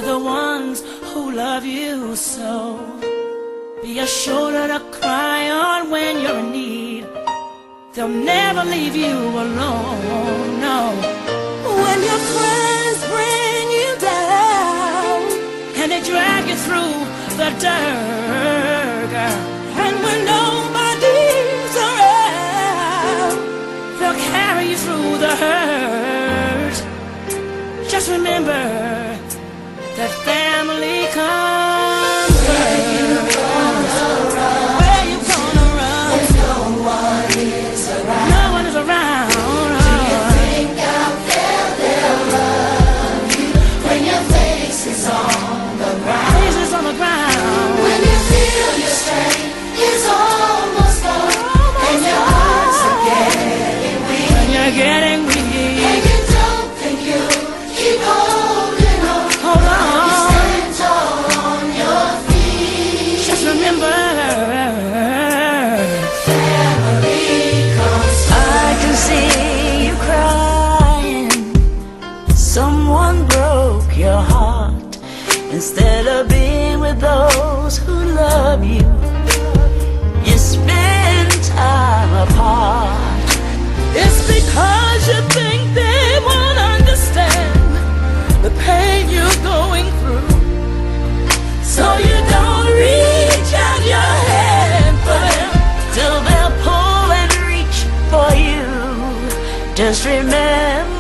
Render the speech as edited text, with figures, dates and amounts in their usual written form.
for the ones who love you so. Be a shoulder to cry on when you're in need. They'll never leave you alone, no. When your friends bring you down and they drag you through the dirt, girl, and when nobody's around, they'll carry you through the hurt. Just remember that family comes first. Where you gonna run? When no one is around. No one is around. Do you think out there they'll love you when your face is on the ground? Face is on the ground. When you feel your strength is almost gone, and your hearts are getting weak. When you're getting weak. And you don't think you keep holding on. Hold on. You stand tall on your feet. Just remember, family comes first. I can see you crying. Someone broke your heart. Instead of being with those who love you, you spend time apart. It's because you think they won't understand the pain you're going through, so you don't reach out your hand for them till they'll pull and reach for you. Just remember